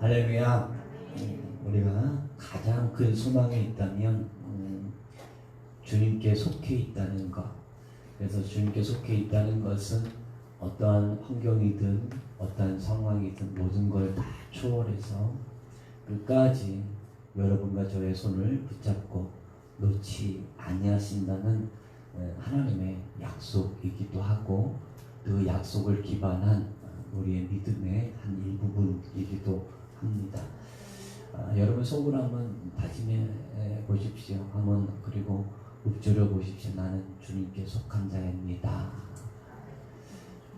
할렐루야. 우리가 가장 큰 소망이 있다면 주님께 속해 있다는 것. 그래서 주님께 속해 있다는 것은 어떠한 환경이든 어떠한 상황이든 모든 걸 다 초월해서 끝까지 여러분과 저의 손을 붙잡고 놓지 아니하신다는 하나님의 약속이기도 하고, 그 약속을 기반한 우리의 믿음의 한 일부분이기도 합니다. 여러분 속을 한번 다짐해 보십시오. 한번 그리고 읊조려 보십시오. 나는 주님께 속한 자입니다.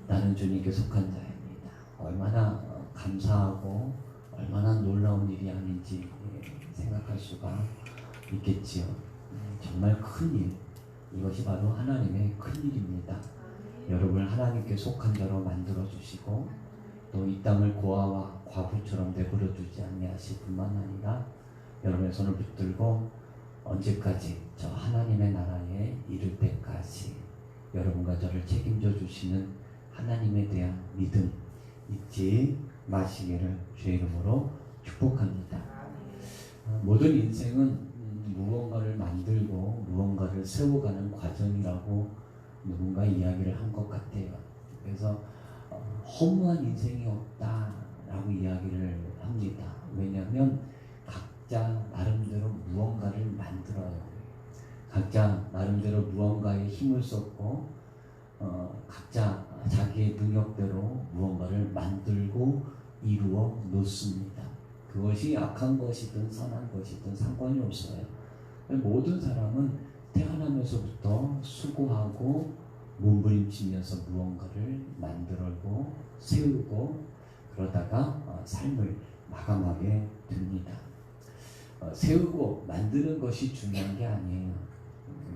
나는 주님께 속한 자입니다. 얼마나 감사하고 얼마나 놀라운 일이 아닌지 생각할 수가 있겠지요. 정말 큰 일, 이것이 바로 하나님의 큰 일입니다. 여러분을 하나님께 속한 자로 만들어 주시고, 또 이 땅을 고아와 과부처럼 내버려 두지 아니하실 뿐만 아니라 여러분의 손을 붙들고 언제까지 저 하나님의 나라에 이를 때까지 여러분과 저를 책임져 주시는 하나님에 대한 믿음 잊지 마시기를 주의 이름으로 축복합니다. 모든 인생은 무언가를 만들고 무언가를 세워가는 과정이라고 누군가 이야기를 한 것 같아요. 그래서 허무한 인생이 없다라고 이야기를 합니다. 왜냐하면 각자 나름대로 무언가를 만들어요. 각자 나름대로 무언가에 힘을 쏟고 각자 자기의 능력대로 무언가를 만들고 이루어 놓습니다. 그것이 악한 것이든 선한 것이든 상관이 없어요. 모든 사람은 태어나면서부터 수고하고 몸부림치면서 무언가를 만들고 세우고 그러다가 삶을 마감하게 됩니다. 세우고 만드는 것이 중요한 게 아니에요.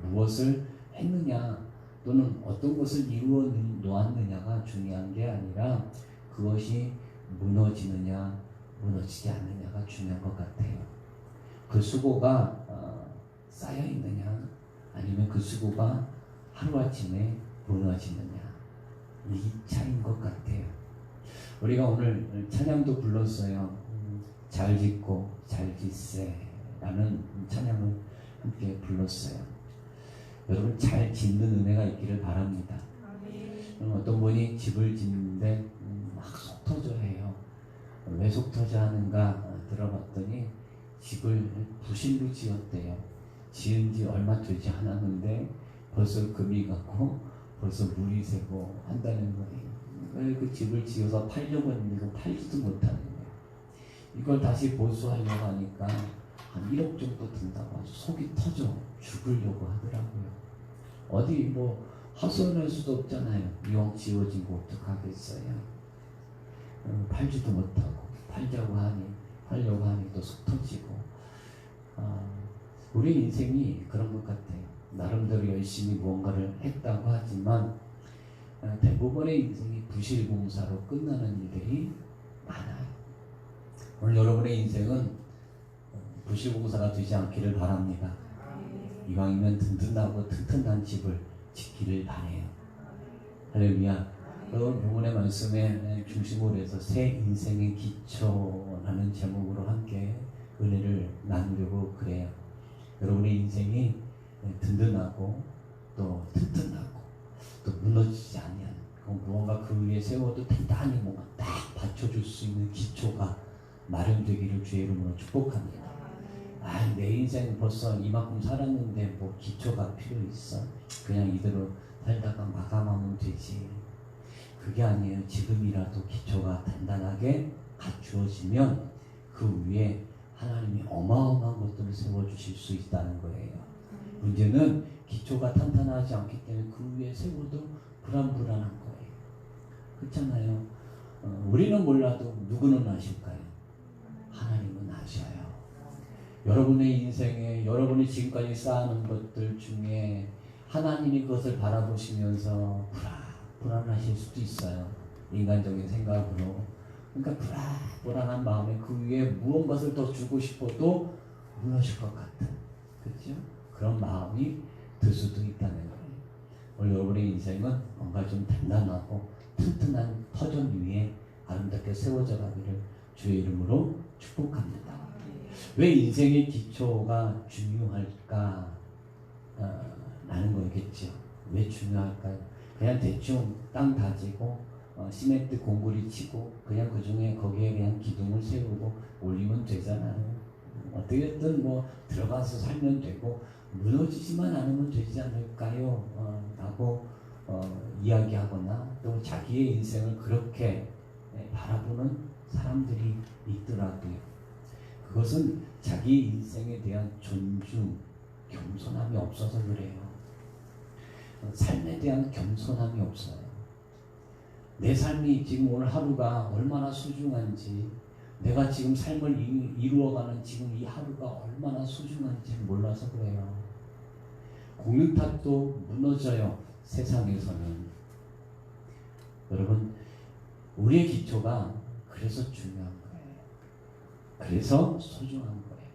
무엇을 했느냐 또는 어떤 것을 이루어 놓았느냐가 중요한 게 아니라 그것이 무너지느냐 무너지지 않느냐가 중요한 것 같아요. 그 수고가 쌓여 있느냐 아니면 그 수고가 하루아침에 무너지느냐, 이 차이인 것 같아요. 우리가 오늘 찬양도 불렀어요. 잘 짓고 잘 짓세 라는 찬양을 함께 불렀어요. 여러분 잘 짓는 은혜가 있기를 바랍니다. 어떤 분이 집을 짓는데 막 속 터져 해요. 왜 속 터져 하는가 들어봤더니 집을 부실로 지었대요. 지은 지 얼마 되지 않았는데 벌써 금이 갔고 벌써 물이 새고 한다는 거예요. 그 집을 지어서 팔려고 했는데 팔지도 못하는 거예요. 이걸 다시 보수하려고 하니까 한 1억 정도 든다고 아주 속이 터져 죽으려고 하더라고요. 어디 뭐 하소연할 수도 없잖아요. 이왕 지어진 거 어떡하겠어요. 팔지도 못하고 팔려고 하니 또 속 터지고. 우리 인생이 그런 것 같아요. 나름대로 열심히 무언가를 했다고 하지만 대부분의 인생이 부실공사로 끝나는 일들이 많아요. 오늘 여러분의 인생은 부실공사가 되지 않기를 바랍니다. 이왕이면 든든하고 튼튼한 집을 짓기를 바래요. 할렐루야. 오늘 본문의 말씀에 중심으로 해서 새 인생의 기초라는 제목으로 함께 은혜를 나누려고 그래요. 여러분의 인생이 든든하고 또 튼튼하고 또 무너지지 아니하는, 무언가 그 위에 세워도 단단히 뭔가 딱 받쳐줄 수 있는 기초가 마련되기를 주의 이름으로 축복합니다. 내 인생 벌써 이만큼 살았는데 뭐 기초가 필요 있어? 그냥 이대로 살다가 마감하면 되지. 그게 아니에요. 지금이라도 기초가 단단하게 갖추어지면 그 위에 하나님이 어마어마한 것들을 세워주실 수 있다는 거예요. 문제는 기초가 탄탄하지 않기 때문에 그 위에 세워도 불안불안한 거예요. 그렇잖아요. 우리는 몰라도 누구는 아실까요? 하나님은 아셔요. 여러분의 인생에 여러분이 지금까지 쌓아놓은 것들 중에 하나님이 그것을 바라보시면서 불안하실 수도 있어요. 인간적인 생각으로. 그러니까 불안한 마음에 그 위에 무언가를 더 주고 싶어도 무너질 것 같은, 그렇죠? 그런 마음이 들 수도 있다는 거예요. 오늘 여러분의 인생은 뭔가 좀 단단하고 튼튼한 터전 위에 아름답게 세워져 가기를 주의 이름으로 축복합니다. 왜 인생의 기초가 중요할까? 라는 거겠죠. 왜 중요할까요? 그냥 대충 땅 다지고 시멘트 공구리 치고 그냥 그 중에 거기에 그냥 기둥을 세우고 올리면 되잖아요. 어떻게든 뭐 들어가서 살면 되고 무너지지만 않으면 되지 않을까요? 라고 이야기하거나 또 자기의 인생을 그렇게 바라보는 사람들이 있더라고요. 그것은 자기 인생에 대한 존중, 겸손함이 없어서 그래요. 삶에 대한 겸손함이 없어요. 내 삶이 지금 오늘 하루가 얼마나 소중한지, 내가 지금 삶을 이루어가는 지금 이 하루가 얼마나 소중한지 몰라서 그래요. 공유탑도 무너져요. 세상에서는. 여러분, 우리의 기초가 그래서 중요한 거예요. 그래서 소중한 거예요.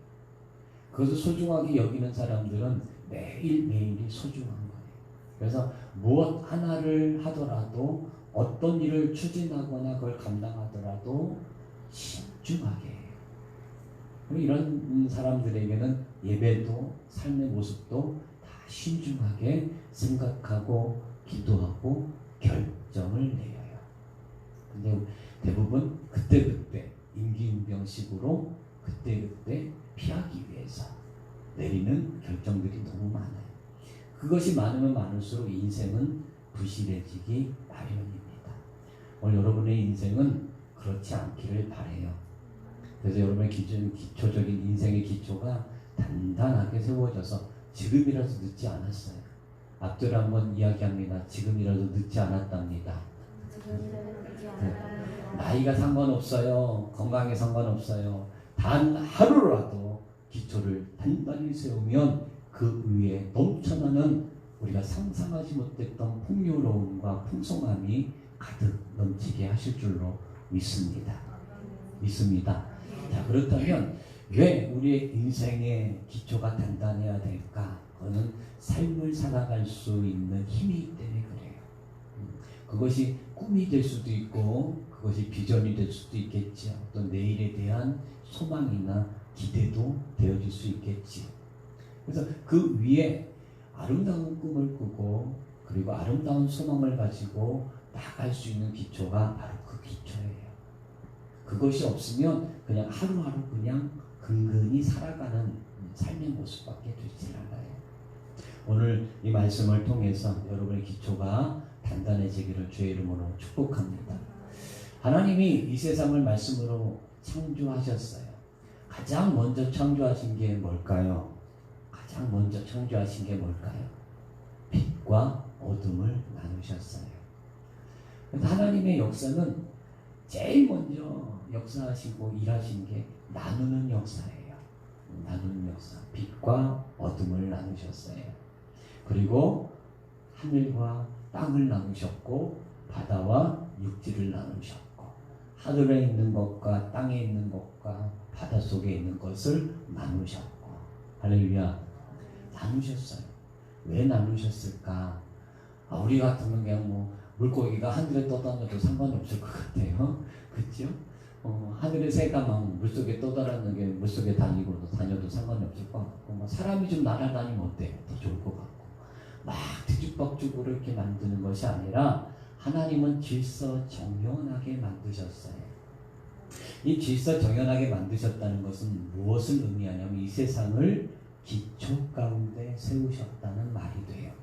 그것을 소중하게 여기는 사람들은 매일매일이 소중한 거예요. 그래서 무엇 하나를 하더라도 어떤 일을 추진하거나 그걸 감당하더라도 신중하게 해요. 이런 사람들에게는 예배도 삶의 모습도 다 신중하게 생각하고 기도하고 결정을 내려요. 근데 대부분 그때그때 임기응변식으로 그때그때 피하기 위해서 내리는 결정들이 너무 많아요. 그것이 많으면 많을수록 인생은 부실해지기 마련입니다. 오늘 여러분의 인생은 그렇지 않기를 바라요. 그래서 여러분의 기초적인 인생의 기초가 단단하게 세워져서 지금이라도 늦지 않았어요. 앞뒤로 한번 이야기합니다. 지금이라도 늦지 않았답니다. 나이가 상관없어요. 건강에 상관없어요. 단 하루라도 기초를 단단히 세우면 그 위에 넘쳐나는 우리가 상상하지 못했던 풍요로움과 풍성함이 가득 넘치게 하실 줄로 믿습니다. 자, 그렇다면 왜 우리의 인생의 기초가 단단해야 될까? 그거는 삶을 살아갈 수 있는 힘이기 때문에 그래요. 그것이 꿈이 될 수도 있고 그것이 비전이 될 수도 있겠죠. 또 내일에 대한 소망이나 기대도 되어질 수 있겠지. 그래서 그 위에 아름다운 꿈을 꾸고 그리고 아름다운 소망을 가지고 나갈 수 있는 기초가 바로 그 기초예요. 그것이 없으면 그냥 하루하루 그냥 근근히 살아가는 삶의 모습밖에 되지 않아요. 오늘 이 말씀을 통해서 여러분의 기초가 단단해지기를 주의 이름으로 축복합니다. 하나님이 이 세상을 말씀으로 창조하셨어요. 가장 먼저 창조하신 게 뭘까요? 가장 먼저 창조하신 게 뭘까요? 빛과 어둠을 나누셨어요. 하나님의 역사는 제일 먼저 역사하시고 일하신 게 나누는 역사예요. 나누는 역사. 빛과 어둠을 나누셨어요. 그리고 하늘과 땅을 나누셨고 바다와 육지를 나누셨고 하늘에 있는 것과 땅에 있는 것과 바다 속에 있는 것을 나누셨고 할렐루야. 나누셨어요. 왜 나누셨을까? 우리 같으면 그냥 뭐 물고기가 하늘에 떠다녀도 상관이 없을 것 같아요. 그렇죠? 하늘의 새가 막 물속에 떠다니는 게 물속에 다녀도 상관이 없을 것 같고 뭐 사람이 좀 날아다니면 어때요? 더 좋을 것 같고 막 뒤죽박죽으로 이렇게 만드는 것이 아니라 하나님은 질서정연하게 만드셨어요. 이 질서정연하게 만드셨다는 것은 무엇을 의미하냐면 이 세상을 기초 가운데 세우셨다는 말이 돼요.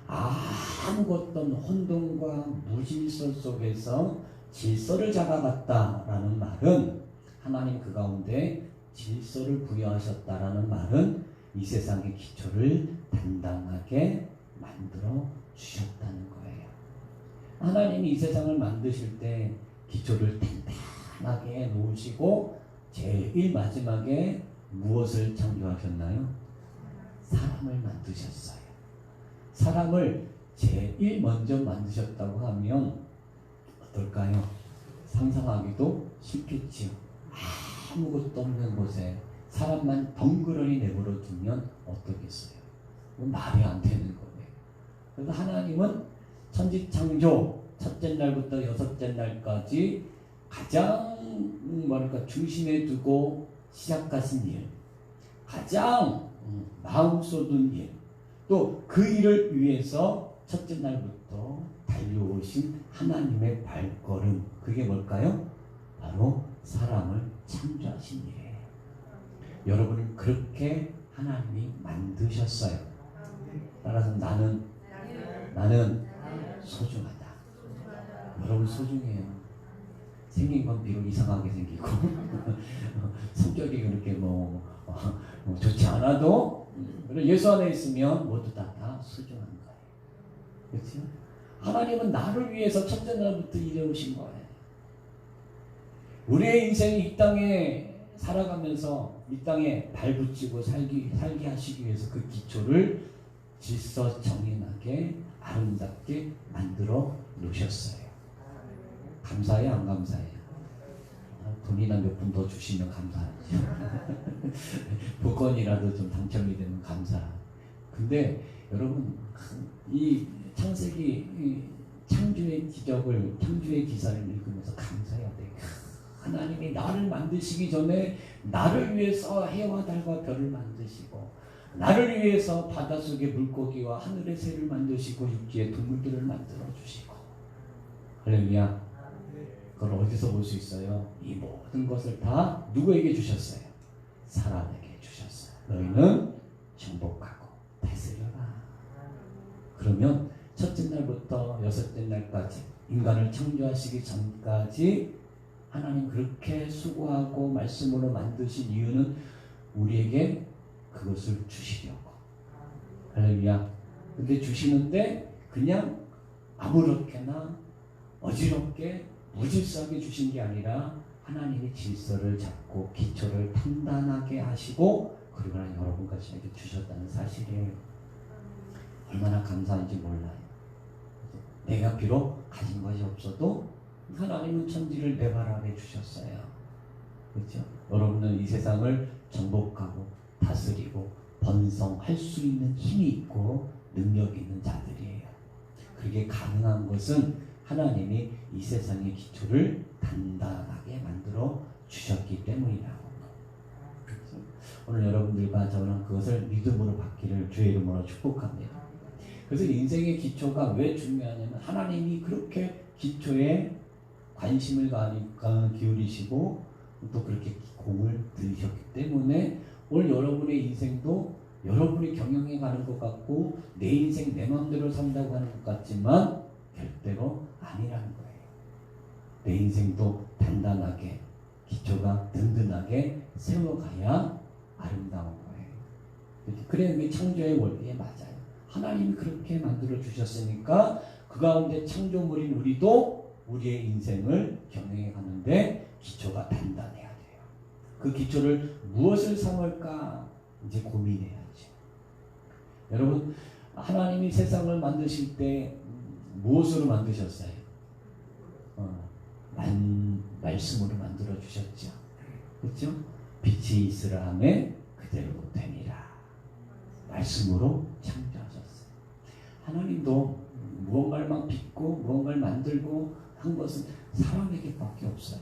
아무것도 없는 혼돈과 무질서 속에서 질서를 잡아갔다라는 말은 하나님 그 가운데 질서를 부여하셨다라는 말은 이 세상의 기초를 단단하게 만들어 주셨다는 거예요. 하나님이 이 세상을 만드실 때 기초를 단단하게 놓으시고 제일 마지막에 무엇을 창조하셨나요? 사람을 만드셨어요. 사람을 제일 먼저 만드셨다고 하면 어떨까요? 상상하기도 쉽겠지요. 아무것도 없는 곳에 사람만 덩그러니 내버려 두면 어떻겠어요? 말이 안 되는 거예요. 그래서 하나님은 천지창조 첫째 날부터 여섯째 날까지 가장 뭐랄까 중심에 두고 시작하신 일, 가장 마음 쏟은 일, 또 그 일을 위해서 첫째 날부터 달려오신 하나님의 발걸음, 그게 뭘까요? 바로 사람을 창조하신 일이에요. 여러분은 그렇게 하나님이 만드셨어요. 따라서 나는 소중하다. 여러분 소중해요. 생긴 건 비록 이상하게 생기고 성격이 그렇게 좋지 않아도 예수 안에 있으면 모두 다 소중한 거예요. 그렇죠? 하나님은 나를 위해서 첫째 날부터 일해오신 거예요. 우리의 인생이 이 땅에 살아가면서 이 땅에 발붙이고 살게 하시기 위해서 그 기초를 질서정연하게 아름답게 만들어 놓으셨어요. 감사해요, 안 감사해요? 돈이나 몇 푼 더 주시면 감사하죠. 복권이라도 좀 당첨이 되면 감사. 근데 여러분, 이 창세기 창조의 기적을, 창조의 기사를 읽으면서 감사해야 돼요. 하나님이 나를 만드시기 전에 나를 위해서 해와 달과 별을 만드시고, 나를 위해서 바닷속의 물고기와 하늘의 새를 만드시고, 육지의 동물들을 만들어 주시고. 할렐루야. 그걸 어디서 볼 수 있어요? 이 모든 것을 다 누구에게 주셨어요? 사람에게 주셨어요. 너희는 정복하고 다스려라. 그러면 첫째 날부터 여섯째 날까지 인간을 창조하시기 전까지 하나님 그렇게 수고하고 말씀으로 만드신 이유는 우리에게 그것을 주시려고. 할렐루야. 근데 주시는데 그냥 아무렇게나 어지럽게 무질서하게 주신 게 아니라 하나님이 질서를 잡고 기초를 단단하게 하시고 그리고 여러분까지 이렇게 주셨다는 사실이에요. 얼마나 감사한지 몰라요. 내가 비록 가진 것이 없어도 하나님은 천지를 내 발 아래 주셨어요. 그렇죠? 여러분은 이 세상을 정복하고 다스리고 번성할 수 있는 힘이 있고 능력이 있는 자들이에요. 그게 가능한 것은 하나님이 이 세상의 기초를 단단하게 만들어 주셨기 때문이라고. 그렇죠? 오늘 여러분들과 저는 그것을 믿음으로 받기를 주의 이름으로 축복합니다. 그래서 인생의 기초가 왜 중요하냐면 하나님이 그렇게 기초에 관심을 기울이시고 또 그렇게 공을 들이셨기 때문에 오늘 여러분의 인생도 여러분이 경영해 가는 것 같고 내 인생 내 마음대로 산다고 하는 것 같지만 절대로 아니라는 거예요. 내 인생도 단단하게 기초가 든든하게 세워가야 아름다운 거예요. 그래 우리 창조의 원리에 맞아요. 하나님이 그렇게 만들어 주셨으니까 그 가운데 창조물인 우리도 우리의 인생을 경영해 가는데 기초가 단단해야 돼요. 그 기초를 무엇을 삼을까 이제 고민해야죠. 여러분 하나님이 세상을 만드실 때 무엇으로 만드셨어요? 말씀으로 만들어 주셨죠. 그렇죠? 빛이 있으라 하매 그대로 되니라. 말씀으로 창조하셨어요. 하나님도 무언가를 막 빚고 무언가를 만들고 한 것은 사람에게밖에 없어요.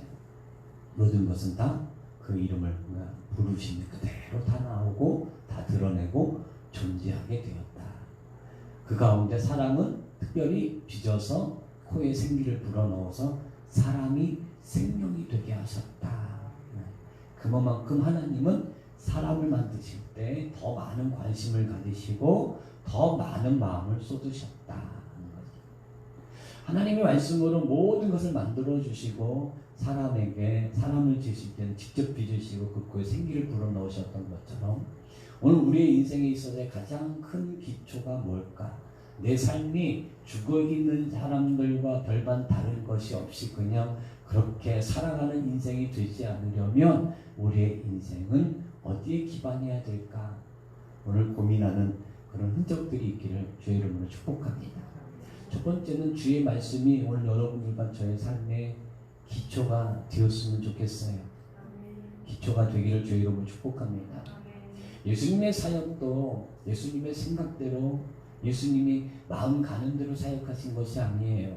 모든 것은 다 그 이름을 부르시면 그대로 다 나오고 다 드러내고 존재하게 되었다. 그 가운데 사람은 특별히 빚어서 코에 생기를 불어넣어서 사람이 생명이 되게 하셨다. 그만큼 하나님은 사람을 만드실 때 더 많은 관심을 가지시고 더 많은 마음을 쏟으셨다. 하나님의 말씀으로 모든 것을 만들어 주시고 사람에게 사람을 지으실 때는 직접 빚으시고 그 코에 생기를 불어넣으셨던 것처럼 오늘 우리의 인생에 있어서의 가장 큰 기초가 뭘까? 내 삶이 죽어있는 사람들과 별반 다른 것이 없이 그냥 그렇게 살아가는 인생이 되지 않으려면 우리의 인생은 어디에 기반해야 될까? 오늘 고민하는 그런 흔적들이 있기를 주의 이름으로 축복합니다. 첫 번째는 주의 말씀이 오늘 여러분들과 저의 삶의 기초가 되었으면 좋겠어요. 기초가 되기를 주의 이름으로 축복합니다. 예수님의 사역도 예수님의 생각대로 예수님이 마음 가는 대로 사역하신 것이 아니에요.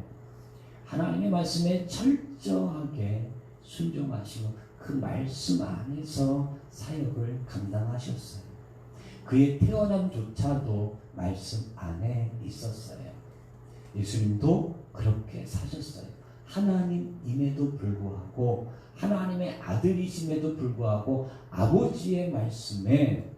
하나님의 말씀에 철저하게 순종하시고 그 말씀 안에서 사역을 감당하셨어요. 그의 태어남조차도 말씀 안에 있었어요. 예수님도 그렇게 사셨어요. 하나님임에도 불구하고 하나님의 아들이심에도 불구하고 아버지의 말씀에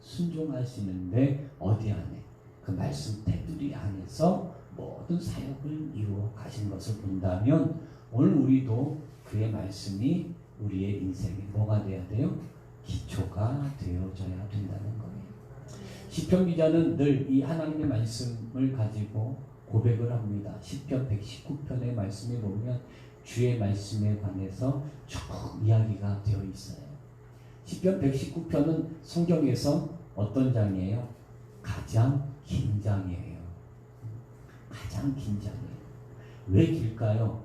순종하시는데 어디 안에 그 말씀 테두리 안에서 모든 사역을 이루어 가신 것을 본다면 오늘 우리도 그의 말씀이 우리의 인생에 뭐가 돼야 돼요? 기초가 되어져야 된다는 거예요. 시편 기자는 늘 이 하나님의 말씀을 가지고 고백을 합니다. 시편 119편의 말씀에 보면 주의 말씀에 관해서 쭉 이야기가 되어 있어요. 시편 119편은 성경에서 어떤 장이에요? 가장 긴 장이에요. 가장 긴 장이에요. 왜 길까요?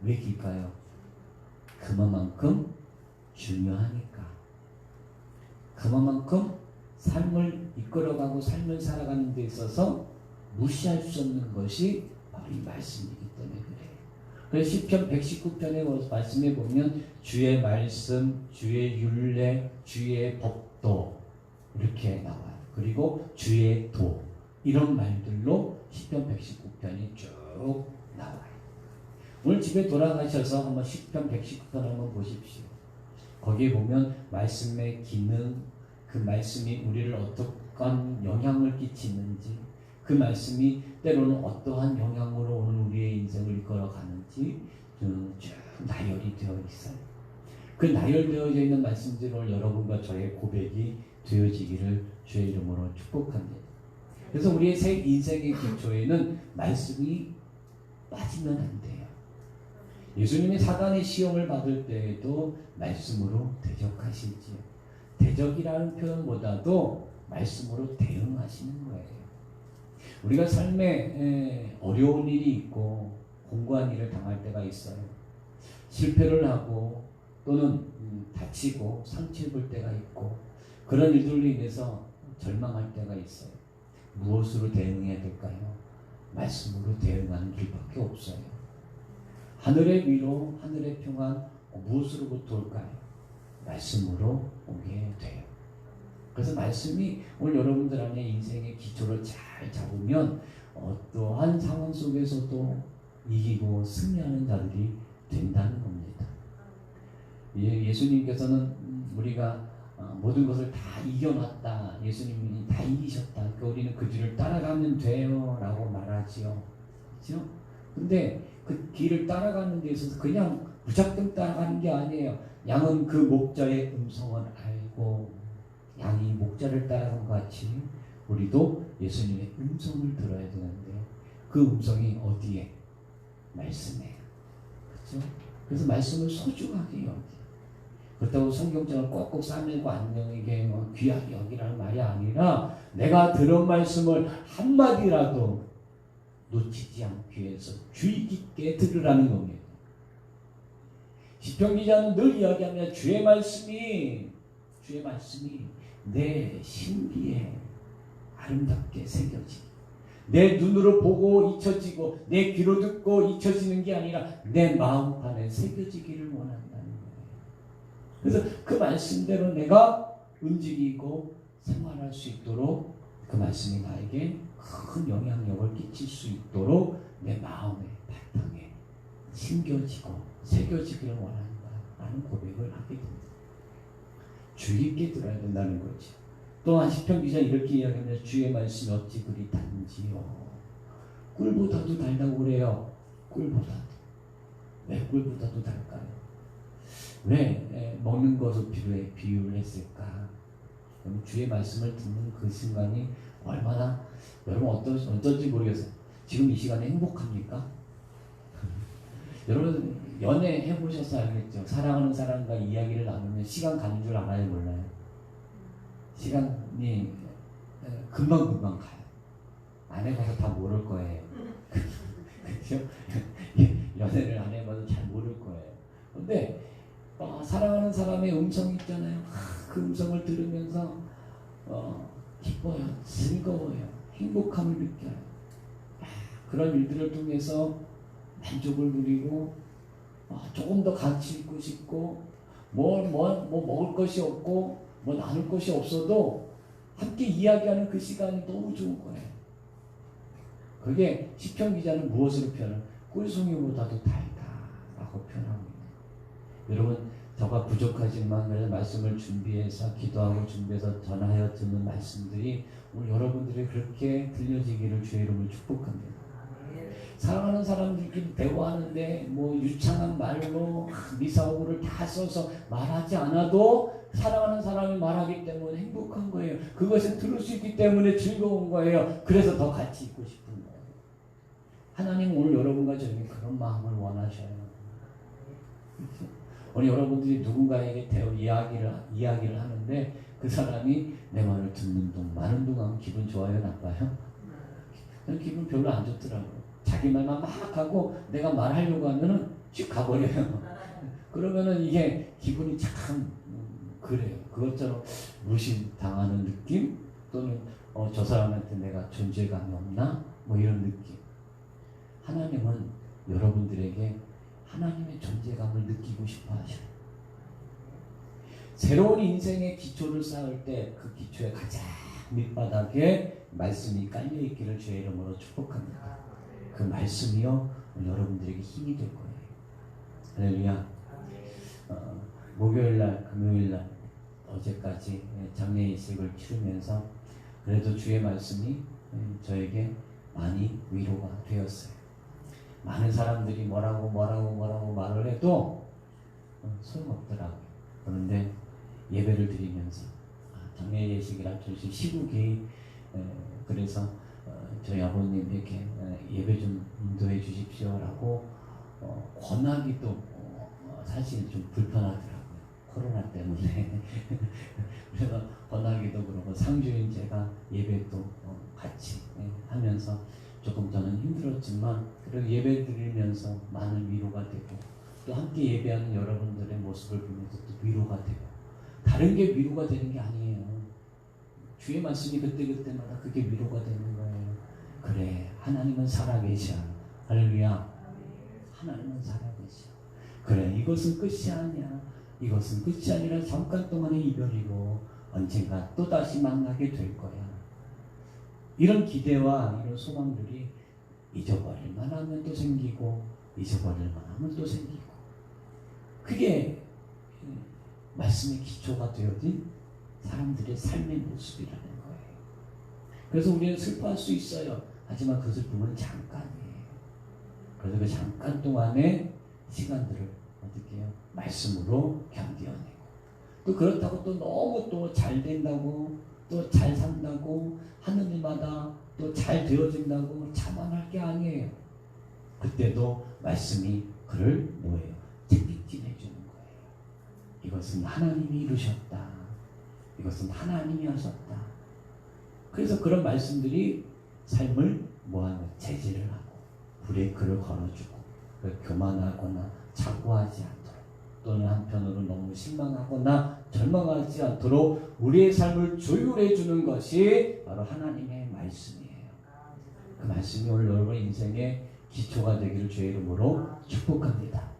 왜 길까요? 그만큼 중요하니까. 그만큼 삶을 이끌어가고 삶을 살아가는 데 있어서 무시할 수 없는 것이 바로 이 말씀이기 때문에 그래요. 그래서 시편 119편의 말씀에 보면 주의 말씀, 주의 율례, 주의 법도 이렇게 나와요. 그리고 주의 도 이런 말들로 시편 119편이 쭉 나와요. 오늘 집에 돌아가셔서 한번 시편 119편 한번 보십시오. 거기에 보면 말씀의 기능, 그 말씀이 우리를 어떠한 영향을 끼치는지, 그 말씀이 때로는 어떠한 영향으로 오늘 우리의 인생을 이끌어가는지 쭉 나열이 되어 있어요. 그 나열되어져 있는 말씀들을 여러분과 저의 고백이 되어지기를 주의 이름으로 축복합니다. 그래서 우리의 새 인생의 기초에는 말씀이 빠지면 안 돼요. 예수님이 사단의 시험을 받을 때에도 말씀으로 대적하시지요. 대적이라는 표현보다도 말씀으로 대응하시는 거예요. 우리가 삶에 어려운 일이 있고 공고한 일을 당할 때가 있어요. 실패를 하고 또는 다치고 상처 입을 때가 있고 그런 일들로 인해서 절망할 때가 있어요. 무엇으로 대응해야 될까요? 말씀으로 대응하는 길밖에 없어요. 하늘의 위로, 하늘의 평안 무엇으로부터 올까요? 말씀으로 오게 돼요. 그래서 말씀이 오늘 여러분들 안에 인생의 기초를 잘 잡으면 어떠한 상황 속에서도 이기고 승리하는 자들이 된다는 겁니다. 예수님께서는 우리가 모든 것을 다 이겨놨다. 예수님이 다 이기셨다. 그러니까 우리는 그 길을 따라가면 돼요. 라고 말하지요. 그렇죠? 근데 그 길을 따라가는 데 있어서 그냥 무작정 따라가는 게 아니에요. 양은 그 목자의 음성을 알고 양이 목자를 따라간 것 같이 우리도 예수님의 음성을 들어야 되는데 그 음성이 어디에? 말씀에. 그렇죠? 그래서 말씀을 소중하게 여기. 그렇다고 성경장을 꼭꼭 싸매고 안녕에게 귀하게 여기라는 말이 아니라 내가 들은 말씀을 한마디라도 놓치지 않기 위해서 주의 깊게 들으라는 겁니다. 시편 기자는 늘 이야기하며 주의 말씀이 내 심기에 아름답게 새겨지고 내 눈으로 보고 잊혀지고 내 귀로 듣고 잊혀지는 게 아니라 내 마음판에 새겨지기를 원한다는 거예요. 그래서 그 말씀대로 내가 움직이고 생활할 수 있도록 그 말씀이 나에게 큰 영향력을 끼칠 수 있도록 내 마음의 바탕에 심겨지고 새겨지기를 원한다 라는 고백을 하게 됩니다. 주의 깊게 들어야 된다는 거지. 또한 시편 기자 이렇게 이야기하면 주의 말씀이 어찌 그리 단지요. 꿀보다도 달다고 그래요. 꿀보다도. 왜 꿀보다도 달까요? 왜 먹는 것을 비유를 했을까? 주의 말씀을 듣는 그 순간이 얼마나 여러분 어떤지 모르겠어요. 지금 이 시간에 행복합니까? 여러분 연애 해보셔서 알겠죠. 사랑하는 사람과 이야기를 나누면 시간 가는 줄 알아요, 몰라요? 시간이 금방금방 가요. 안 해봐서 다 모를 거예요. 그렇죠? 연애를 안 해봐서 잘 모를 거예요. 근데 사랑하는 사람의 음성이 있잖아요. 그 음성을 들으면서 기뻐요, 즐거워요, 행복함을 느껴요. 그런 일들을 통해서 만족을 누리고 조금 더 같이 있고 싶고 뭐 먹을 것이 없고 뭐 나눌 것이 없어도 함께 이야기하는 그 시간이 너무 좋은 거예요. 그게 시편 기자는 무엇으로 표현을? 꿀송이보다도 달다라고 표현하고 있네요. 여러분, 저가 부족하지만 그래서 말씀을 준비해서 기도하고 준비해서 전하여 듣는 말씀들이 오늘 여러분들이 그렇게 들려지기를 주의 이름으로 축복합니다. 사랑하는 사람들끼리 대화하는데 뭐 유창한 말로 미사오구를 다 써서 말하지 않아도 사랑하는 사람이 말하기 때문에 행복한 거예요. 그것을 들을 수 있기 때문에 즐거운 거예요. 그래서 더 같이 있고 싶은 거예요. 하나님은 오늘 여러분과 저에게 그런 마음을 원하셔요. 그렇죠? 오늘 여러분들이 누군가에게 이야기를 하는데 그 사람이 내 말을 듣는 많은 동안 기분 좋아요, 나빠요? 저는 기분 별로 안 좋더라고요. 자기 말만 막 하고 내가 말하려고 하면은 쭉 가버려요. 그러면은 이게 기분이 참 그래요. 그것처럼 무심당하는 느낌 또는 저 사람한테 내가 존재감이 없나 뭐 이런 느낌. 하나님은 여러분들에게 하나님의 존재감을 느끼고 싶어 하셔요. 새로운 인생의 기초를 쌓을 때 그 기초의 가장 밑바닥에 말씀이 깔려있기를 주의 이름으로 축복합니다. 그 말씀이요 여러분들에게 힘이 될 거예요. 할렐루야. 목요일날 금요일날 어제까지 장례 예식을 치르면서 그래도 주의 말씀이 저에게 많이 위로가 되었어요. 많은 사람들이 뭐라고 말을 해도 소용없더라고요. 그런데 예배를 드리면서 장례 예식이라 조금 시국이 그래서 저희 아버님 이렇게 예배 좀 인도해 주십시오라고 권하기도 사실 좀 불편하더라고요. 코로나 때문에. 그래서 권하기도 그러고 상주인 제가 예배도 같이 하면서 조금 저는 힘들었지만 그래도 예배 드리면서 많은 위로가 되고 또 함께 예배하는 여러분들의 모습을 보면서 또 위로가 되고 다른 게 위로가 되는 게 아니에요. 주의 말씀이 그때그때마다 그게 위로가 되는 거예요. 그래, 하나님은 살아계셔. 할렐루야. 하나님은 살아계셔. 그래, 이것은 끝이 아니야. 이것은 끝이 아니라 잠깐 동안의 이별이고 언젠가 또다시 만나게 될 거야. 이런 기대와 이런 소망들이 잊어버릴 만하면 또 생기고 잊어버릴 만하면 또 생기고 그게 말씀의 기초가 되어진 사람들의 삶의 모습이라는 거예요. 그래서 우리는 슬퍼할 수 있어요. 하지만 그 슬픔은 잠깐이에요. 그래서 그 잠깐 동안의 시간들을 어떻게 해요? 말씀으로 견뎌내고 또 그렇다고 또 너무 또 잘 된다고 또 잘 산다고 하는 일마다 또 잘 되어진다고 자만할 게 아니에요. 그때도 말씀이 그를 뭐예요? 채찍질해 주는 거예요. 이것은 하나님이 이루셨다. 이것은 하나님이 하셨다. 그래서 그런 말씀들이 삶을 뭐하는 제지를 하고 브레이크를 걸어주고 교만하거나 자고하지 않도록 또는 한편으로 너무 실망하거나 절망하지 않도록 우리의 삶을 조율해 주는 것이 바로 하나님의 말씀이에요. 그 말씀이 오늘 여러분의 인생의 기초가 되기를 주의 이름으로 축복합니다.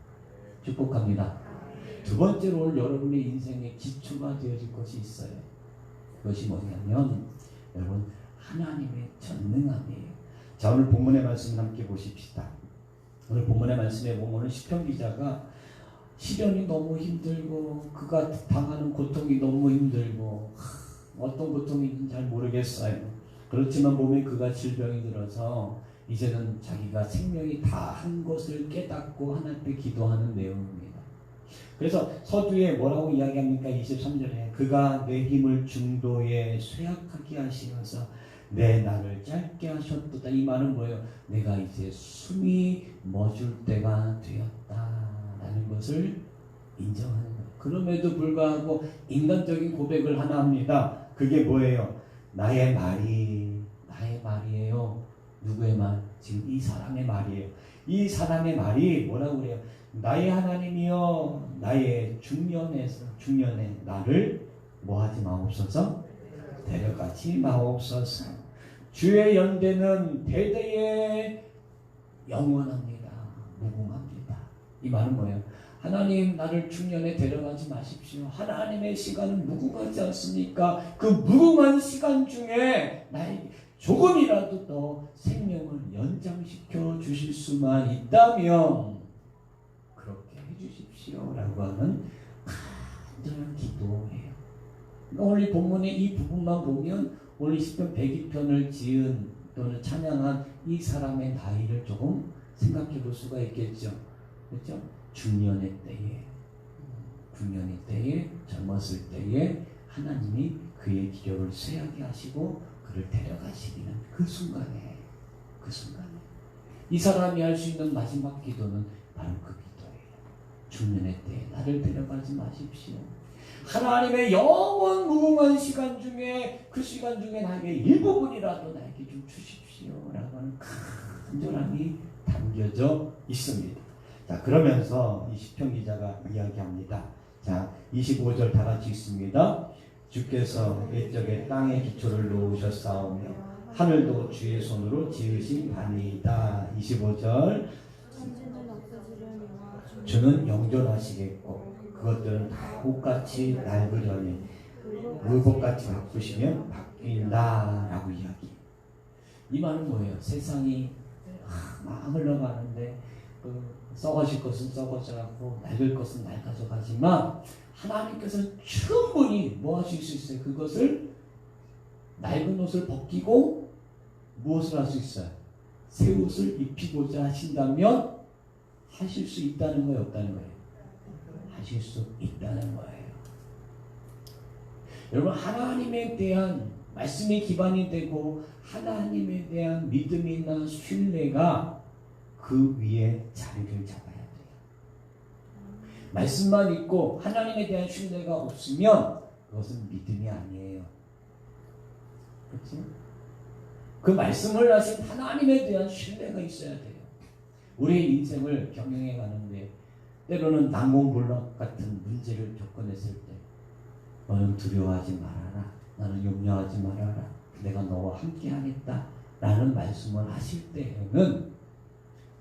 축복합니다. 두 번째로 오늘 여러분의 인생의 기초가 되어질 것이 있어요. 그것이 뭐냐면 여러분 하나님의 전능함이에요. 자, 오늘 본문의 말씀을 함께 보십시다. 오늘 본문의 말씀에 보면 오늘 시편 기자가 시련이 너무 힘들고 그가 당하는 고통이 너무 힘들고 어떤 고통인지 잘 모르겠어요. 그렇지만 몸에 그가 질병이 들어서 이제는 자기가 생명이 다한 것을 깨닫고 하나님 앞에 기도하는 내용입니다. 그래서 서두에 뭐라고 이야기합니까? 23절에 그가 내 힘을 중도에 쇠약하게 하시면서 내 날을 짧게 하셨도다. 이 말은 뭐예요? 내가 이제 숨이 멎을 때가 되었다라는 것을 인정하는 거예요. 그럼에도 불구하고 인간적인 고백을 하나 합니다. 그게 뭐예요? 나의 말이에요. 누구의 말? 지금 이 사람의 말이에요. 이 사람의 말이 뭐라고 그래요? 나의 하나님이여 나의 중년에 나를 뭐하지 마옵소서? 데려가지 마옵소서. 주의 연대는 대대에 영원합니다. 무궁합니다. 이 말은 뭐예요? 하나님 나를 중년에 데려가지 마십시오. 하나님의 시간은 무궁하지 않습니까? 그 무궁한 시간 중에 나에게 조금이라도 더 생명을 연장시켜 주실 수만 있다면 그렇게 해주십시오 라고 하는 간절한 기도예요. 오늘 본문의 이 부분만 보면 오늘 시편 102편을 지은 또는 찬양한 이 사람의 나이를 조금 생각해 볼 수가 있겠죠. 그렇죠? 중년의 때에 젊었을 때에 하나님이 그의 기력을 쇠하게 하시고 그를 데려가시기는 그 순간에 이 사람이 할 수 있는 마지막 기도는 바로 그 기도예요. 중년의 때에 나를 데려가지 마십시오. 하나님의 영원 무궁한 시간 중에 그 시간 중에 나에게 일부분이라도 나에게 좀 주십시오 라고 하는 간절함이 담겨져 있습니다. 자, 그러면서 이 시편 기자가 이야기합니다. 자, 25절 다 같이 읽습니다. 주께서 옛적에 땅에 기초를 놓으셨사오며 하늘도 주의 손으로 지으신 바니이다. 25절 주는 영존하시겠고 그것들은 다 옷같이 낡으려니 물복같이 바꾸시면 바뀐다 라고 이야기. 이 말은 뭐예요? 세상이 막 흘러가는데 썩어질 것은 썩어져가고 낡을 것은 낡아져 가지만 하나님께서는 충분히 뭐 하실 수 있어요? 그것을 낡은 옷을 벗기고 무엇을 할 수 있어요? 새 옷을 입히고자 하신다면 하실 수 있다는 거예요? 없다는 거예요? 하실 수 있다는 거예요. 여러분, 하나님에 대한 말씀이 기반이 되고 하나님에 대한 믿음이나 신뢰가 그 위에 자리를 잡아야 돼요. 말씀만 있고 하나님에 대한 신뢰가 없으면 그것은 믿음이 아니에요. 그렇죠? 그 말씀을 하신 하나님에 대한 신뢰가 있어야 돼요. 우리의 인생을 경영해 가는데 때로는 난공불락 같은 문제를 겪어냈을 때 너는 두려워하지 말아라. 나는 염려하지 말아라. 내가 너와 함께 하겠다. 라는 말씀을 하실 때에는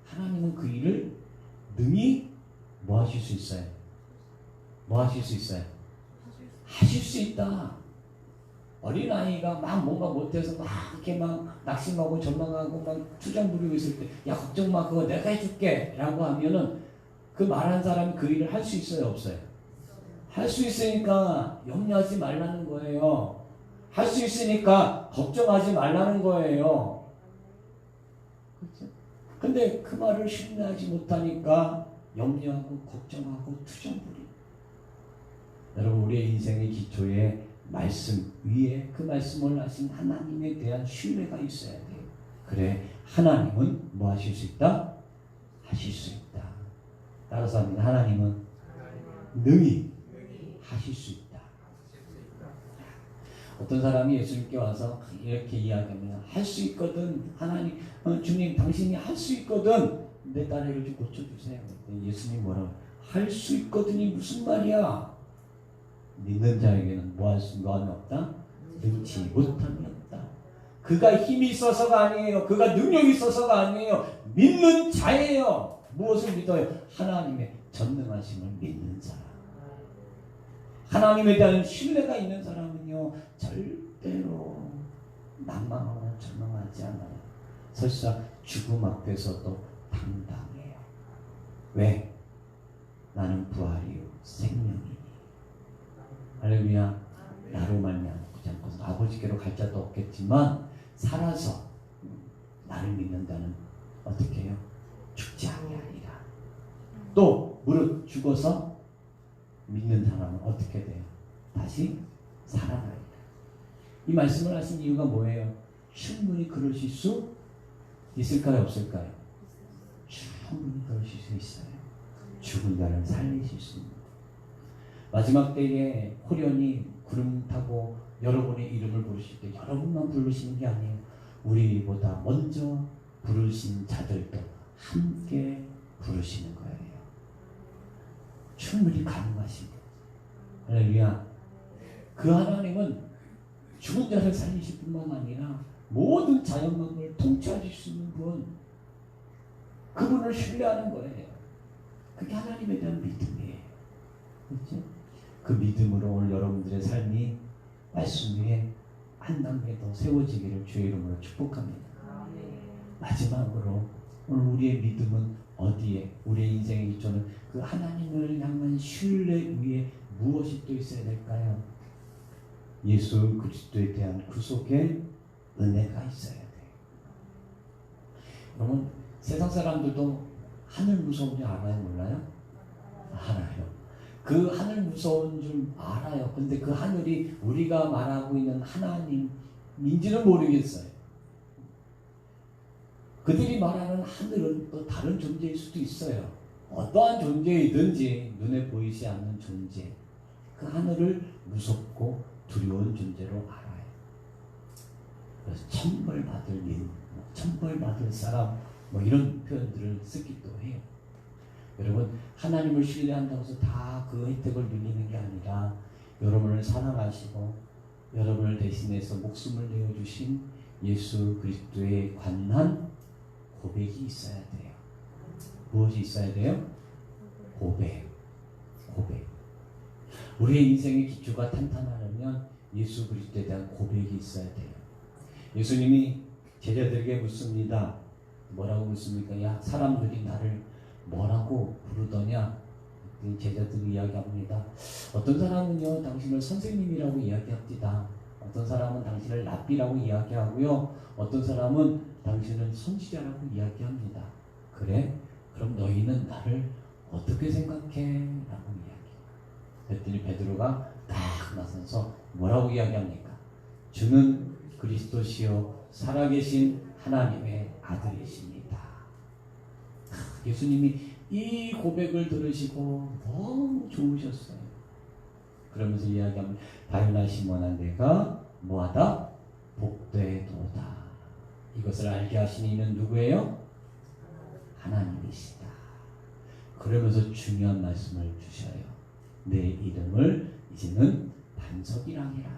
하나님은 그 일을 능히 뭐 하실 수 있어요? 뭐 하실 수 있어요? 하실 수 있다. 어린아이가 막 뭔가 못해서 막 이렇게 막 낙심하고 절망하고 막 투정 부리고 있을 때 야 걱정 마 그거 내가 해줄게 라고 하면은 그 말한 사람이 그 일을 할 수 있어요 없어요? 할 수 있으니까 염려하지 말라는 거예요. 할 수 있으니까 걱정하지 말라는 거예요. 그렇죠? 근데 그 말을 신뢰하지 못하니까 염려하고 걱정하고 투정 부리고. 여러분 우리의 인생의 기초에 말씀 위에 그 말씀을 하신 하나님에 대한 신뢰가 있어야 돼요. 그래 하나님은 뭐 하실 수 있다? 하실 수 있다. 따라서 합니다. 하나님은 능히 하실 수 있다. 어떤 사람이 예수님께 와서 이렇게 이야기합니다. 할 수 있거든. 하나님, 주님 당신이 할 수 있거든. 내 딸애를 좀 고쳐주세요. 예수님 뭐라고? 할 수 있거든이 무슨 말이야? 믿는 자에게는 뭐 할 수가 없다? 능치 못함이 없다. 그가 힘이 있어서가 아니에요. 그가 능력이 있어서가 아니에요. 믿는 자예요. 무엇을 믿어요? 하나님의 전능하심을 믿는 사람. 하나님에 대한 신뢰가 있는 사람은요 절대로 난망하거나 절망하지 않아요. 설사 죽음 앞에서도 당당해요. 왜? 나는 부활이요 생명이니. 할렐루야. 나로 말미암지 않고서 아버지께로 갈 자도 없겠지만 살아서 나를 믿는다는 어떻게 해요? 죽지 아니하리라. 또 무릇 죽어서 믿는 사람은 어떻게 돼요? 다시 살아나리라. 이 말씀을 하신 이유가 뭐예요? 충분히 그러실 수 있을까요? 없을까요? 충분히 그러실 수 있어요. 죽은 자를 살리실 수 있습니다. 마지막 때에 호련히 구름 타고 여러분의 이름을 부르실 때 여러분만 부르시는 게 아니에요. 우리보다 먼저 부르신 자들도 함께 부르시는 거예요. 충분히 가능하십니다. 할렐루야. 그 하나님은 죽은 자를 살리실 뿐만 아니라 모든 자연만물을 통치하실 수 있는 분, 그분을 신뢰하는 거예요. 그게 하나님에 대한 믿음이에요. 그렇죠? 그 믿음으로 오늘 여러분들의 삶이 말씀 위에 한 단계 더 세워지기를 주의 이름으로 축복합니다. 마지막으로 오늘 우리의 믿음은 어디에, 우리의 인생의 기초는 그 하나님을 향한 신뢰 위에 무엇이 또 있어야 될까요? 예수 그리스도에 대한 구속의 은혜가 있어야 돼요. 여러분, 세상 사람들도 하늘 무서운 줄 알아요? 몰라요? 알아요. 그 하늘 무서운 줄 알아요. 근데 그 하늘이 우리가 말하고 있는 하나님인지는 모르겠어요. 그들이 말하는 하늘은 또 다른 존재일 수도 있어요. 어떠한 존재이든지 눈에 보이지 않는 존재, 그 하늘을 무섭고 두려운 존재로 알아요. 그래서 천벌받을 일, 천벌받을 사람, 이런 표현들을 쓰기도 해요. 여러분, 하나님을 신뢰한다고 해서 다 그 혜택을 누리는 게 아니라 여러분을 사랑하시고 여러분을 대신해서 목숨을 내어주신 예수 그리스도의 관한 고백이 있어야 돼요. 무엇이 있어야 돼요? 고백. 우리의 인생의 기초가 탄탄하려면 예수 그리스도에 대한 고백이 있어야 돼요. 예수님이 제자들에게 묻습니다. 뭐라고 묻습니까? 야, 사람들이 나를 뭐라고 부르더냐? 제자들이 이야기합니다. 어떤 사람은요, 당신을 선생님이라고 이야기합니다. 어떤 사람은 당신을 랍비라고 이야기하고요. 어떤 사람은 당신은 선지자라고 이야기합니다. 그래? 그럼 너희는 나를 어떻게 생각해? 라고 이야기해요. 그랬더니 베드로가 딱 나서서 뭐라고 이야기합니까? 주는 그리스도시요 살아계신 하나님의 아들이십니다. 예수님이 이 고백을 들으시고 너무 좋으셨어요. 그러면서 이야기하면 바요나 시몬아 내가 뭐하다? 복되도다. 이것을 알게 하신 이는 누구예요? 하나님이시다. 그러면서 중요한 말씀을 주셔요. 내 이름을 이제는 반석이라니라.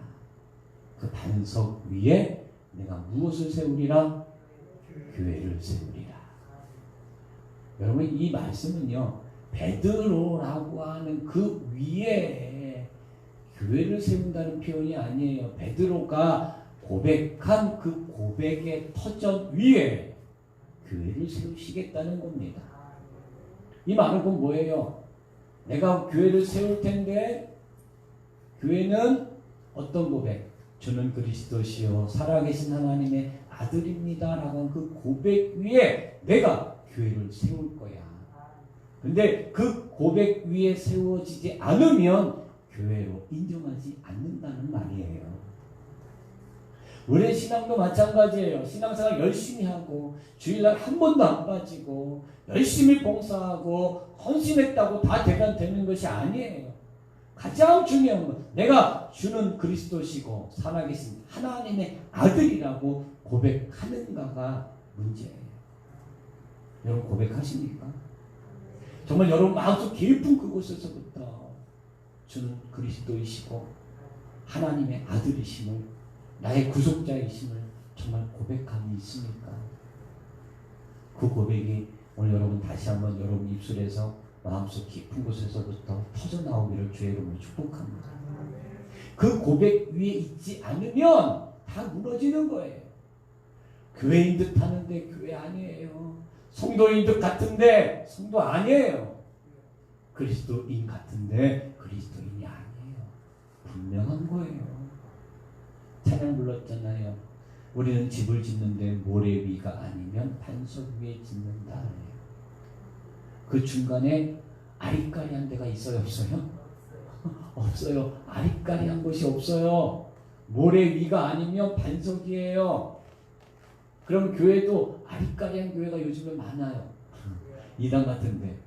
그 반석 위에 내가 무엇을 세우리라? 교회를 세우리라. 여러분, 이 말씀은요, 베드로라고 하는 그 위에 교회를 세운다는 표현이 아니에요. 베드로가 고백한 그 고백의 터전 위에 교회를 세우시겠다는 겁니다. 이 말은 곧 뭐예요? 내가 교회를 세울 텐데 교회는 어떤 고백? 주는 그리스도시요 살아계신 하나님의 아들입니다 라고 한 그 고백 위에 내가 교회를 세울 거야. 근데 그 고백 위에 세워지지 않으면 교회로 인정하지 않는다는 말이에요. 우리의 신앙도 마찬가지예요. 신앙생활 열심히 하고 주일날 한 번도 안 빠지고 열심히 봉사하고 헌신했다고 다 대단되는 것이 아니에요. 가장 중요한 건 내가 주는 그리스도시고 살아계신 하나님의 아들이라고 고백하는가가 문제예요. 여러분 고백하십니까? 정말 여러분 마음속 깊은 그곳에서부터 주는 그리스도이시고 하나님의 아들이심을 나의 구속자이심을 정말 고백함이 있습니까? 그 고백이 오늘 여러분 다시 한번 여러분 입술에서 마음속 깊은 곳에서부터 터져나오기를 주의 이름으로 축복합니다. 그 고백 위에 있지 않으면 다 무너지는 거예요. 교회인 듯 하는데 교회 아니에요. 성도인 듯 같은데 성도 아니에요. 그리스도인 같은데 그리스도인이 아니에요. 분명한 거예요. 찬양 불렀잖아요. 우리는 집을 짓는데 모래 위가 아니면 반석 위에 짓는다. 그 중간에 아리까리한 데가 있어요? 없어요? 없어요. 아리까리한 곳이 없어요. 모래 위가 아니면 반석이에요. 그럼 교회도 아리까리한 교회가 요즘에 많아요. 이단 같은데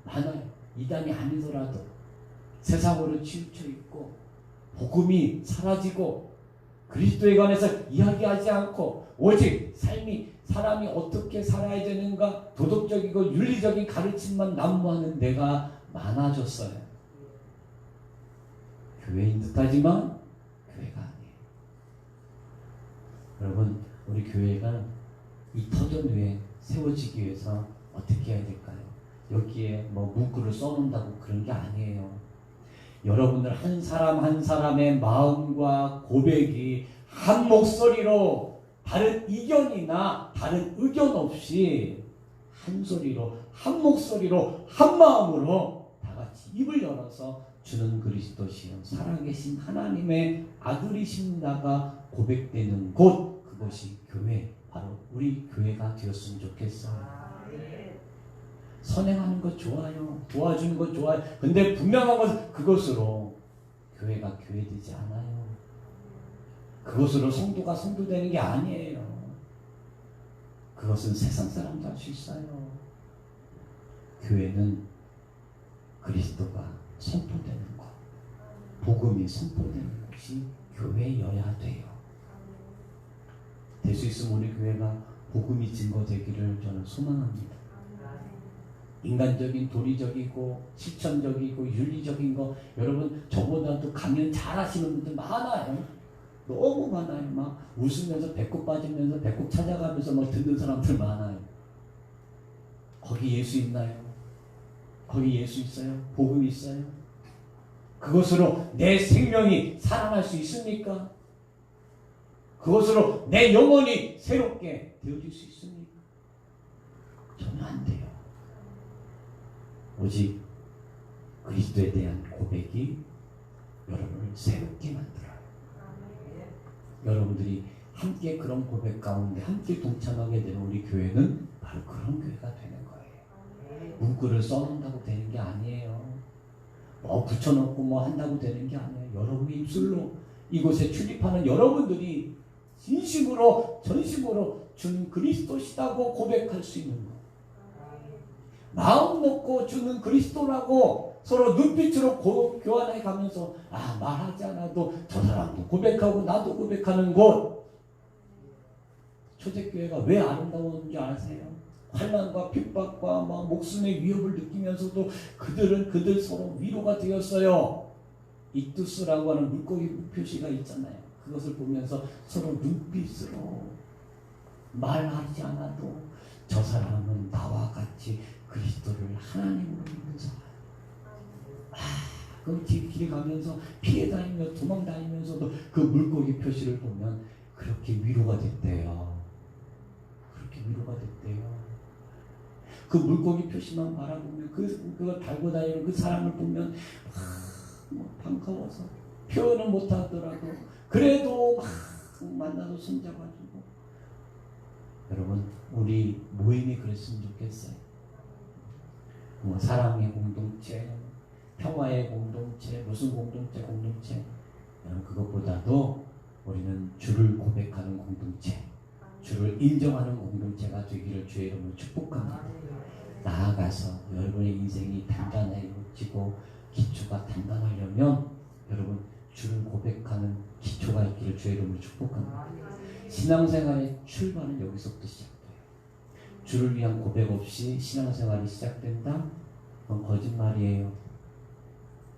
많아요. 이단이 아니더라도 세상으로 치우쳐 있고 복음이 사라지고 그리스도에 관해서 이야기하지 않고 오직 사람이 어떻게 살아야 되는가 도덕적이고 윤리적인 가르침만 난무하는 데가 많아졌어요. 교회인 듯하지만 교회가 아니에요. 여러분, 우리 교회가 이 터전 위에 세워지기 위해서 어떻게 해야 될까요? 여기에 뭐 문구를 써놓는다고 그런 게 아니에요. 여러분들 한 사람 한 사람의 마음과 고백이 한 목소리로 다른 이견이나 다른 의견 없이 한 소리로 한 목소리로 한 마음으로 다 같이 입을 열어서 주는 그리스도시요 살아계신 하나님의 아들이십니다가 고백되는 곳, 그것이 교회, 바로 우리 교회가 되었으면 좋겠어요. 선행하는 것 좋아요. 도와주는 것 좋아요. 근데 분명한 것은 그것으로 교회가 교회되지 않아요. 그것으로 성도가 성도되는 게 아니에요. 그것은 세상 사람도 할 수 있어요. 교회는 그리스도가 선포되는 것, 복음이 선포되는 곳이 교회여야 돼요. 될 수 있으면 우리 교회가 복음이 증거되기를 저는 소망합니다. 인간적인 도리적이고 실천적이고 윤리적인 거, 여러분 저보다도 강연 잘하시는 분들 많아요. 너무 많아요. 막 웃으면서 배꼽 빠지면서 배꼽 찾아가면서 막 듣는 사람들 많아요. 거기 예수 있나요? 거기 예수 있어요? 복음 있어요? 그것으로 내 생명이 살아날 수 있습니까? 그것으로 내 영혼이 새롭게 되어질 수 있습니까? 전혀 안 돼요. 오직 그리스도에 대한 고백이 여러분을 새롭게 만들어요. 여러분들이 함께 그런 고백 가운데 함께 동참하게 되는 우리 교회는 바로 그런 교회가 되는 거예요. 문구를 써놓는다고 되는 게 아니에요. 뭐 붙여놓고 뭐 한다고 되는 게 아니에요. 여러분의 입술로 이곳에 출입하는 여러분들이 진심으로 전심으로 주는 그리스도시다고 고백할 수 있는 것. 마음 먹고 주는 그리스도라고 서로 눈빛으로 교환해 가면서 말하지 않아도 저 사람도 고백하고 나도 고백하는 곳. 초대교회가 왜 아름다웠는지 아세요? 환난과 핍박과 막 목숨의 위협을 느끼면서도 그들은 그들 서로 위로가 되었어요. 익두스라고 하는 물고기 표시가 있잖아요. 그것을 보면서 서로 눈빛으로 말하지 않아도 저 사람은 나와 같이 그리스도를 하나님으로 믿는 사람. 그럼 길에 가면서 피해 다니며 도망 다니면서도 그 물고기 표시를 보면 그렇게 위로가 됐대요. 그렇게 위로가 됐대요. 그 물고기 표시만 바라보면 그걸 달고 다니는 그 사람을 보면 반가워서 표현은 못하더라도 그래도 만나서 손잡아주고. 여러분 우리 모임이 그랬으면 좋겠어요. 사랑의 공동체, 평화의 공동체, 무슨 공동체. 여러분 그것보다도 우리는 주를 고백하는 공동체, 주를 인정하는 공동체가 되기를 주의 이름으로 축복합니다. 나아가서 여러분의 인생이 단단해지고 기초가 단단하려면 여러분 주를 고백하는 기초가 있기를 주의 이름으로 축복합니다. 신앙생활의 출발은 여기서부터 시작돼요. 주를 위한 고백 없이 신앙생활이 시작된다? 그건 거짓말이에요.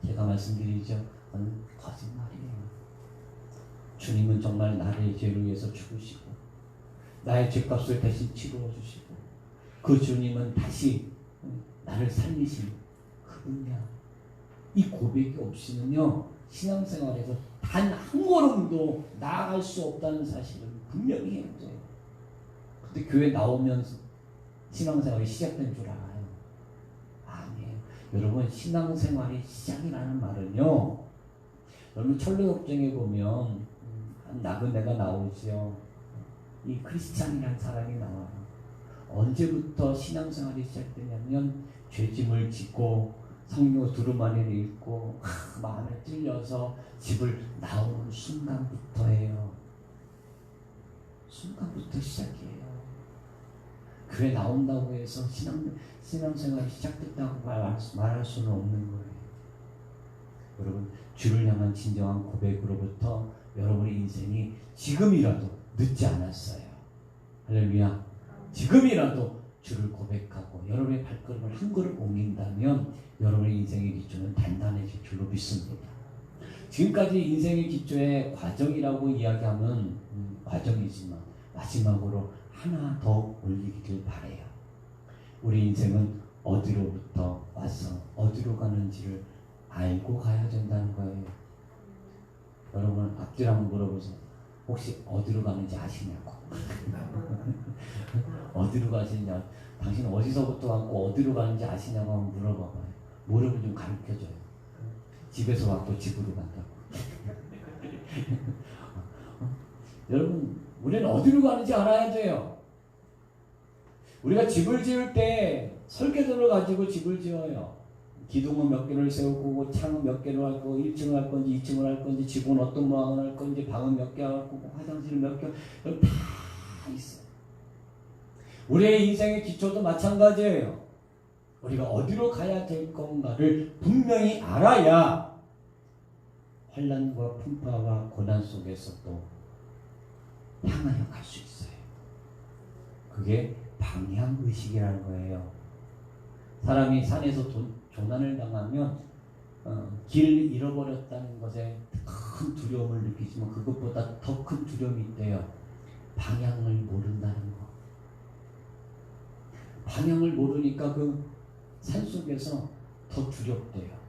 제가 말씀드리죠. 그건 거짓말이에요. 주님은 정말 나를 죄를 위해서 죽으시고 나의 죄값을 대신 치루어 주시고 그 주님은 다시 나를 살리신 그분이야. 이 고백이 없이는요 신앙생활에서 단 한 걸음도 나아갈 수 없다는 사실은 분명히 해요. 근데 교회 나오면서 신앙생활이 시작된 줄 알아요? 아니에요. 여러분 신앙생활이 시작이라는 말은요, 여러분 철로역정에 보면 나그네가 나오죠. 이 크리스찬이라는 사람이 나와요. 언제부터 신앙생활이 시작되냐면 죄짐을 짓고 성경 두루마리를 읽고 마음에 찔려서 집을 나오는 순간부터예요. 순간부터 시작이에요. 교회 나온다고 해서 신앙생활이 시작됐다고 말할 수는 없는 거예요. 여러분 주를 향한 진정한 고백으로부터 여러분의 인생이 지금이라도 늦지 않았어요. 할렐루야. 지금이라도 주를 고백하고 여러분의 발걸음을 한 걸음 옮긴다면 여러분의 인생의 기초는 단단해질 줄로 믿습니다. 지금까지 인생의 기초의 과정이라고 이야기하면 과정이지만 마지막으로 하나 더 올리길 바래요. 우리 인생은 어디로부터 와서 어디로 가는지를 알고 가야 된다는 거예요. 여러분 앞뒤를 한번 물어보세요. 혹시 어디로 가는지 아시냐고. 어디로 가시냐, 당신 어디서부터 왔고 어디로 가는지 아시냐고 한번 물어봐봐요. 모르면 좀 가르쳐줘요. 집에서 왔고 집으로 간다고. 여러분 우리는 어디로 가는지 알아야 돼요. 우리가 집을 지을 때 설계도를 가지고 집을 지어요. 기둥은 몇 개를 세우고 창은 몇 개를 할 거고 1층을 할 건지 2층을 할 건지 집은 어떤 모양을 할 건지 방은 몇 개 할 거고 화장실 몇 개, 여기 다 있어요. 우리의 인생의 기초도 마찬가지예요. 우리가 어디로 가야 될 건가를 분명히 알아야 환난과 풍파와 고난 속에서도 향하여 갈 수 있어요. 그게 방향의식이라는 거예요. 사람이 산에서 조난을 당하면 길을 잃어버렸다는 것에 큰 두려움을 느끼지만 그것보다 더 큰 두려움이 있대요. 방향을 모른다는 거. 방향을 모르니까 그 산속에서 더 두렵대요.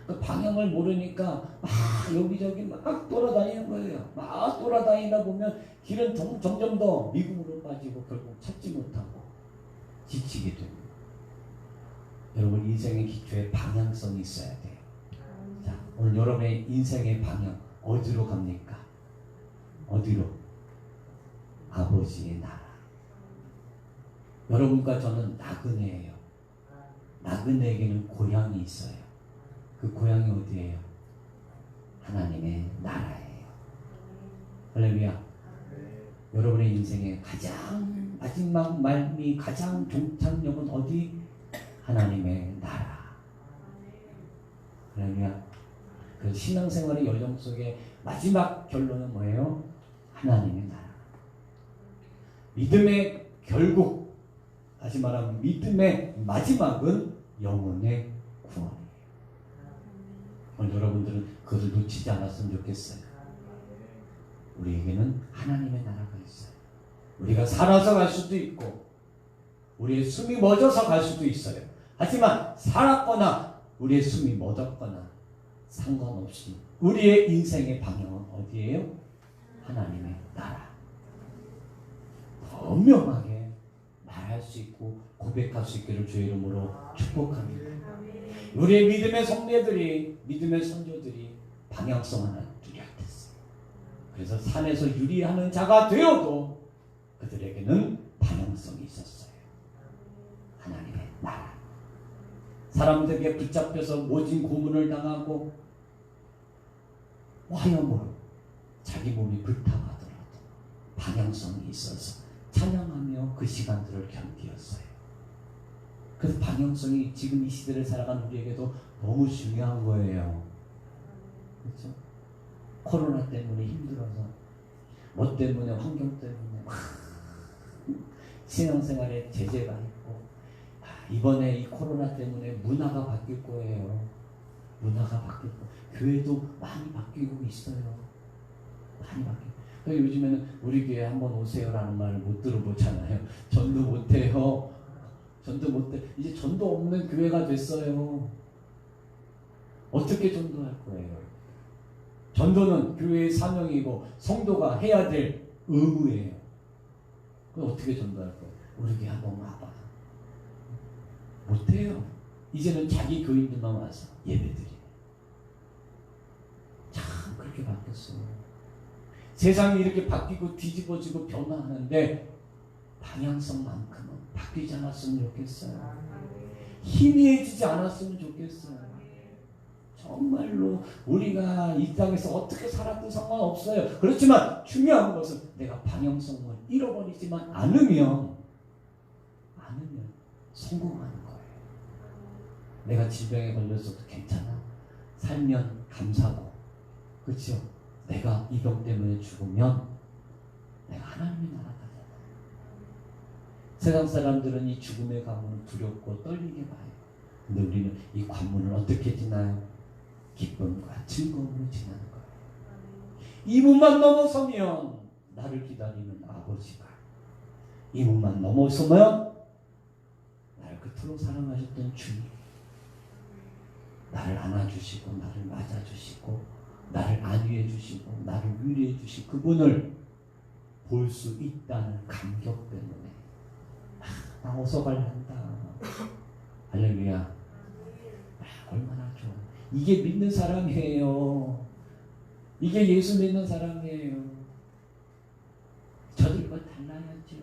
그 방향을 모르니까 막 여기저기 막 돌아다니는 거예요. 막 돌아다니다 보면 길은 점점 더 미궁으로 빠지고 결국 찾지 못하고 지치게 됩니다. 여러분 인생의 기초에 방향성이 있어야 돼요. 자, 오늘 여러분의 인생의 방향 어디로 갑니까? 어디로? 아버지의 나라. 여러분과 저는 나그네예요. 나그네에게는 고향이 있어요. 그 고향이 어디예요? 하나님의 나라예요. 할렐루야. 여러분의 인생의 가장 마지막 말미 가장 종착역은 어디? 하나님의 나라. 할렐루야. 그 신앙생활의 여정 속에 마지막 결론은 뭐예요? 하나님의 나라. 믿음의 결국, 다시 말하면 믿음의 마지막은 영혼의 구원이에요. 오늘 여러분들은 그것을 놓치지 않았으면 좋겠어요. 우리에게는 하나님의 나라가 있어요. 우리가 살아서 갈 수도 있고 우리의 숨이 멎어서 갈 수도 있어요. 하지만 살았거나 우리의 숨이 멎었거나 상관없이 우리의 인생의 방향은 어디예요? 하나님의 나라. 분명하게 말할 수 있고 고백할 수 있기를 주의 이름으로 축복합니다. 우리의 믿음의 선배들이, 믿음의 선조들이 방향성 하나 뚜렷했어요. 그래서 산에서 유리하는 자가 되어도 그들에게는 방향성이 있었어요. 하나님의 나라. 사람들에게 붙잡혀서 모진 고문을 당하고 화염으로 자기 몸이 불타가더라도 방향성이 있어서 찬양하며 그 시간들을 견디었어요. 그래서 방향성이 지금 이 시대를 살아가는 우리에게도 너무 중요한 거예요. 그렇죠? 코로나 때문에 힘들어서 뭐 때문에 환경 때문에 신앙생활에 제재가 있고 이번에 이 코로나 때문에 문화가 바뀔 거예요. 문화가 바뀔 거예요. 교회도 많이 바뀌고 있어요. 많이 바뀌고. 요즘에는 우리 교회 한번 오세요라는 말을 못 들어보잖아요. 전도 못해요. 전도 못해. 이제 전도 없는 교회가 됐어요. 어떻게 전도할 거예요? 전도는 교회의 사명이고 성도가 해야 될 의무예요. 그럼 어떻게 전도할 거예요? 우리 교회 한번 와봐. 못해요. 이제는 자기 교인들만 와서 예배드리. 참 그렇게 바뀌었어요. 세상이 이렇게 바뀌고 뒤집어지고 변화하는데 방향성만큼은 바뀌지 않았으면 좋겠어요. 희미해지지 않았으면 좋겠어요. 정말로 우리가 이 땅에서 어떻게 살았든 상관없어요. 그렇지만 중요한 것은 내가 방향성을 잃어버리지만 않으면 성공하는 거예요. 내가 질병에 걸려서도 괜찮아. 살면 감사고, 그렇죠? 내가 이 병 때문에 죽으면 내가 하나님의 나라 가잖아. 세상 사람들은 이 죽음의 관문을 두렵고 떨리게 봐요. 근데 우리는 이 관문을 어떻게 지나요? 기쁨과 즐거움으로 지나는 거예요. 이 문만 넘어서면 나를 기다리는 아버지가, 이 문만 넘어서면 나를 그토록 사랑하셨던 주님, 나를 안아주시고 나를 맞아주시고 나를 안위해주시고 나를 위로해주신 그분을 볼 수 있다는 감격 때문에 나 어서 갈란다. 할렐루야. 얼마나 좋아. 이게 믿는 사람이에요. 이게 예수 믿는 사람이에요. 저들과 달라야죠.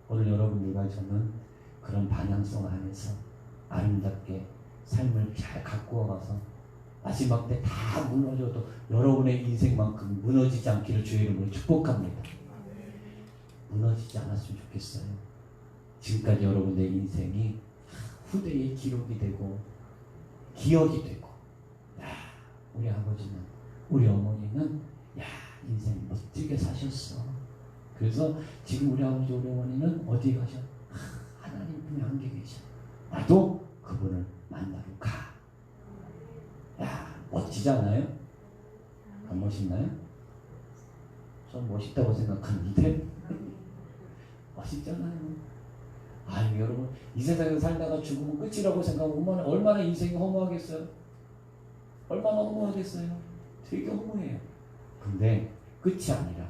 오늘 여러분들과 저는 그런 방향성 안에서 아름답게 삶을 잘 가꾸어 가서 마지막 때 다 무너져도 여러분의 인생만큼 무너지지 않기를 주의 이름으로 축복합니다. 무너지지 않았으면 좋겠어요. 지금까지 여러분의 인생이 후대의 기록이 되고 기억이 되고, 야, 우리 아버지는, 우리 어머니는 야, 인생 멋지게 사셨어. 그래서 지금 우리 아버지 우리 어머니는 어디 가셔? 하나님 분이 함께 계셔. 나도 그분을 만나러 가. 야, 멋지지 않아요? 안 멋있나요? 전 멋있다고 생각하는데 멋있잖아요. 아유, 여러분, 이 세상에서 살다가 죽으면 끝이라고 생각하면 얼마나 인생이 허무하겠어요? 얼마나 허무하겠어요? 되게 허무해요. 근데 끝이 아니라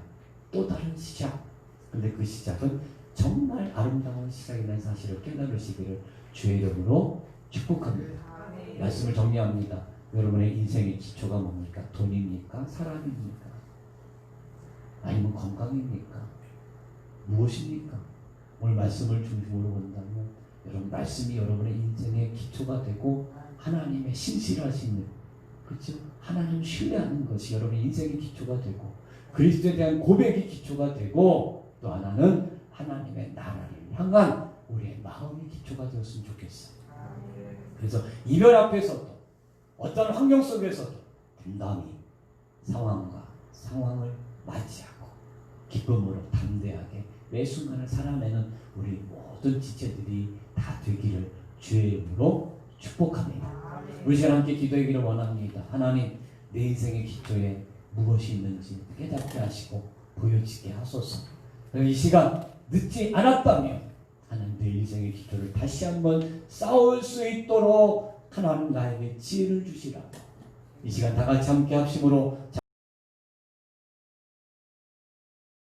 또 다른 시작. 근데 그 시작은 정말 아름다운 시작이라는 사실을 깨달으시기를 주의 이름으로 축복합니다. 말씀을 정리합니다. 여러분의 인생의 기초가 뭡니까? 돈입니까? 사람입니까? 아니면 건강입니까? 무엇입니까? 오늘 말씀을 중심으로 본다면 여러분, 말씀이 여러분의 인생의 기초가 되고 하나님의 신실하신 일, 그렇죠? 하나님 신뢰하는 것이 여러분의 인생의 기초가 되고 그리스도에 대한 고백이 기초가 되고 또 하나는 하나님의 나라를 향한 우리의 마음이 기초가 되었으면 좋겠어요. 그래서 이별 앞에서도 어떤 환경 속에서도 담담히 상황을 맞이하고 기쁨으로 담대하게 매 순간을 살아내는 우리 모든 지체들이 다 되기를 주의 이름으로 축복합니다. 우리 시간 함께 기도하기를 원합니다. 하나님, 내 인생의 기초에 무엇이 있는지 깨닫게 하시고 보여지게 하소서. 이 시간 늦지 않았다면 하나님, 내 인생의 기초를 다시 한번 쌓을 수 있도록 하나님 나에게 지혜를 주시라. 이 시간 다 같이 함께 합심으로